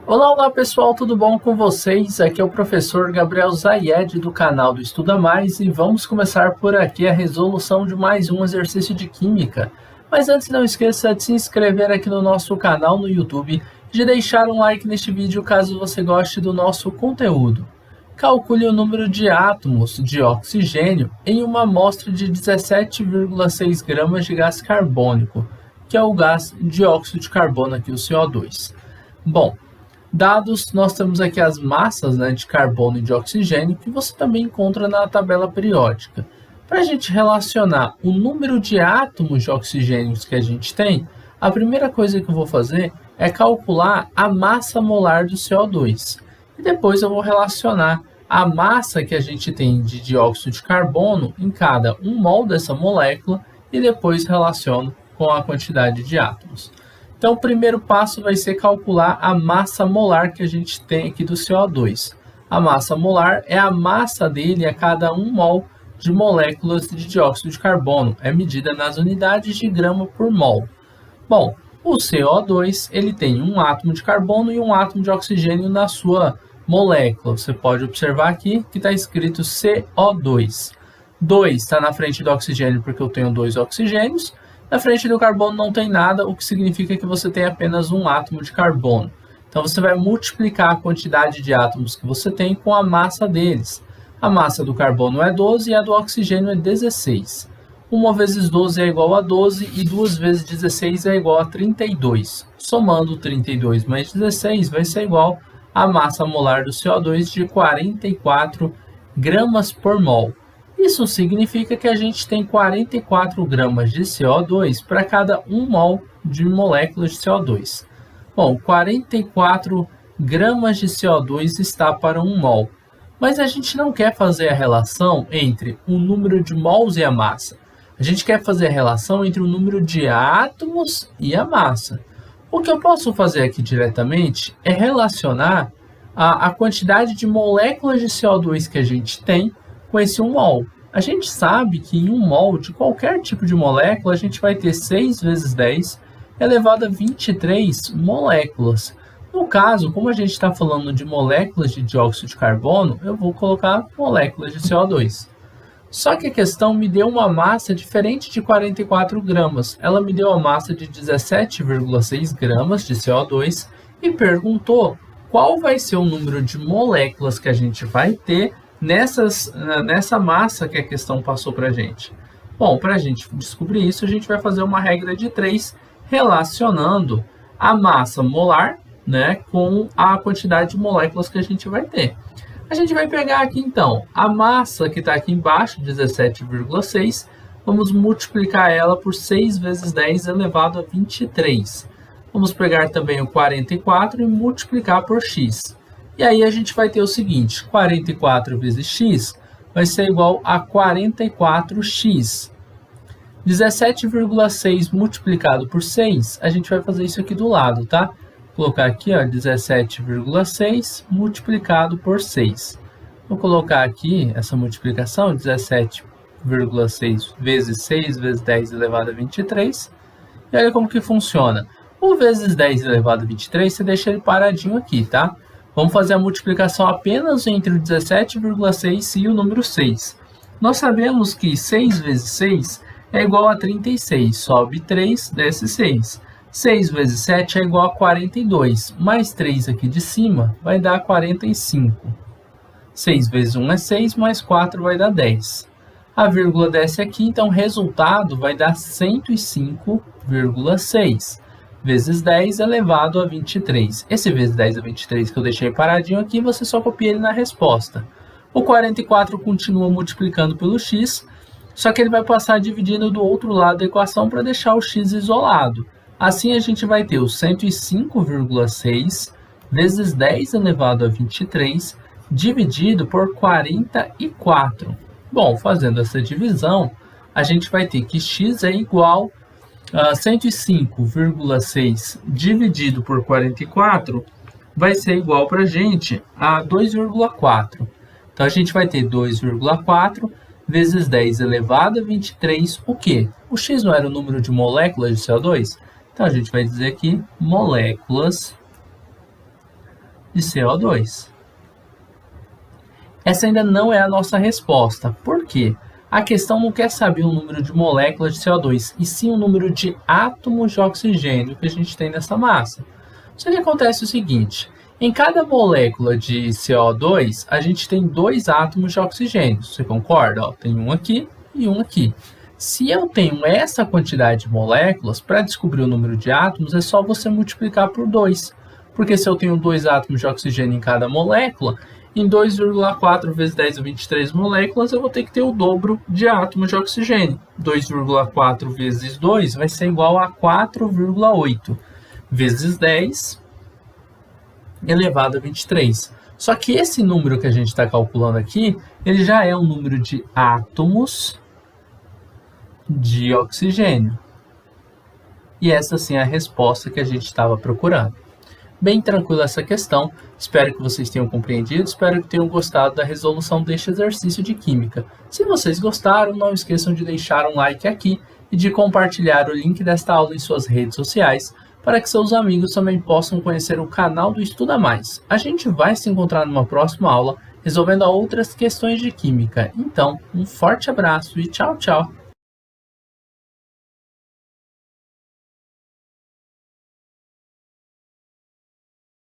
Olá, olá pessoal, tudo bom com vocês? Aqui é o professor Gabriel Zayed do canal do Estuda Mais e vamos começar por aqui a resolução de mais um exercício de Química. Mas antes não esqueça de se inscrever aqui no nosso canal no YouTube e de deixar um like neste vídeo caso você goste do nosso conteúdo. Calcule o número de átomos de oxigênio em uma amostra de 17,6 gramas de gás carbônico, que é o gás dióxido de carbono, aqui o CO2. Bom, dados, nós temos aqui as massas, de carbono e de oxigênio, que você também encontra na tabela periódica. Para a gente relacionar o número de átomos de oxigênio que a gente tem, a primeira coisa que eu vou fazer é calcular a massa molar do CO2. E depois eu vou relacionar a massa que a gente tem de dióxido de carbono em cada 1 mol dessa molécula e depois relaciono com a quantidade de átomos. Então, o primeiro passo vai ser calcular a massa molar que a gente tem aqui do CO2. A massa molar é a massa dele a cada 1 mol de moléculas de dióxido de carbono. É medida nas unidades de grama por mol. Bom, o CO2 ele tem um átomo de carbono e um átomo de oxigênio na sua molécula. Você pode observar aqui que está escrito CO2. 2 está na frente do oxigênio porque eu tenho 2 oxigênios. Na frente do carbono não tem nada, o que significa que você tem apenas um átomo de carbono. Então, você vai multiplicar a quantidade de átomos que você tem com a massa deles. A massa do carbono é 12 e a do oxigênio é 16. 1 vezes 12 é igual a 12 e 2 vezes 16 é igual a 32. Somando 32 mais 16 vai ser igual a massa molar do CO2 de 44 gramas por mol. Isso significa que a gente tem 44 gramas de CO2 para cada 1 mol de moléculas de CO2. Bom, 44 gramas de CO2 está para 1 mol. Mas a gente não quer fazer a relação entre o número de mols e a massa. A gente quer fazer a relação entre o número de átomos e a massa. O que eu posso fazer aqui diretamente é relacionar a quantidade de moléculas de CO2 que a gente tem com esse 1 mol. A gente sabe que em 1 mol de qualquer tipo de molécula, a gente vai ter 6 vezes 10 elevado a 23 moléculas. No caso, como a gente está falando de moléculas de dióxido de carbono, eu vou colocar moléculas de CO2. Só que a questão me deu uma massa diferente de 44 gramas. Ela me deu a massa de 17,6 gramas de CO2 e perguntou qual vai ser o número de moléculas que a gente vai ter nessa massa que a questão passou para a gente. Bom, para a gente descobrir isso, a gente vai fazer uma regra de 3 relacionando a massa molar, com a quantidade de moléculas que a gente vai ter. A gente vai pegar aqui, então, a massa que está aqui embaixo, 17,6, vamos multiplicar ela por 6 vezes 10 elevado a 23. Vamos pegar também o 44 e multiplicar por x. E aí a gente vai ter o seguinte, 44 vezes x vai ser igual a 44x. 17,6 multiplicado por 6, a gente vai fazer isso aqui do lado, tá? Vou colocar aqui, 17,6 multiplicado por 6. Vou colocar aqui essa multiplicação, 17,6 vezes 6 vezes 10 elevado a 23. E olha como que funciona. O vezes 10 elevado a 23, você deixa ele paradinho aqui, tá? Vamos fazer a multiplicação apenas entre o 17,6 e o número 6. Nós sabemos que 6 vezes 6 é igual a 36. Sobe 3, desce 6. 6 vezes 7 é igual a 42. Mais 3 aqui de cima vai dar 45. 6 vezes 1 é 6, mais 4 vai dar 10. A vírgula desce aqui, então o resultado vai dar 105,6. Vezes 10 elevado a 23. Esse vezes 10 a 23 que eu deixei paradinho aqui, você só copia ele na resposta. O 44 continua multiplicando pelo x, só que ele vai passar dividindo do outro lado da equação para deixar o x isolado. Assim, a gente vai ter o 105,6 vezes 10 elevado a 23 dividido por 44. Bom, fazendo essa divisão, a gente vai ter que x é igual 105,6 dividido por 44 vai ser igual para a gente a 2,4. Então, a gente vai ter 2,4 vezes 10 elevado a 23, o quê? O x não era o número de moléculas de CO2? Então, a gente vai dizer aqui moléculas de CO2. Essa ainda não é a nossa resposta. Por quê? A questão não quer saber o número de moléculas de CO2, e sim o número de átomos de oxigênio que a gente tem nessa massa. Só que acontece o seguinte, em cada molécula de CO2, a gente tem 2 átomos de oxigênio. Você concorda? Ó, tem um aqui e um aqui. Se eu tenho essa quantidade de moléculas, para descobrir o número de átomos, é só você multiplicar por 2. Porque se eu tenho 2 átomos de oxigênio em cada molécula, em 2,4 vezes 10 a 23 moléculas, eu vou ter que ter o dobro de átomos de oxigênio. 2,4 vezes 2 vai ser igual a 4,8 vezes 10 elevado a 23. Só que esse número que a gente está calculando aqui, ele já é um número de átomos de oxigênio. E essa sim é a resposta que a gente estava procurando. Bem tranquila essa questão, espero que vocês tenham compreendido, espero que tenham gostado da resolução deste exercício de química. Se vocês gostaram, não esqueçam de deixar um like aqui e de compartilhar o link desta aula em suas redes sociais, para que seus amigos também possam conhecer o canal do Estuda Mais. A gente vai se encontrar numa próxima aula, resolvendo outras questões de química. Então, um forte abraço e tchau, tchau!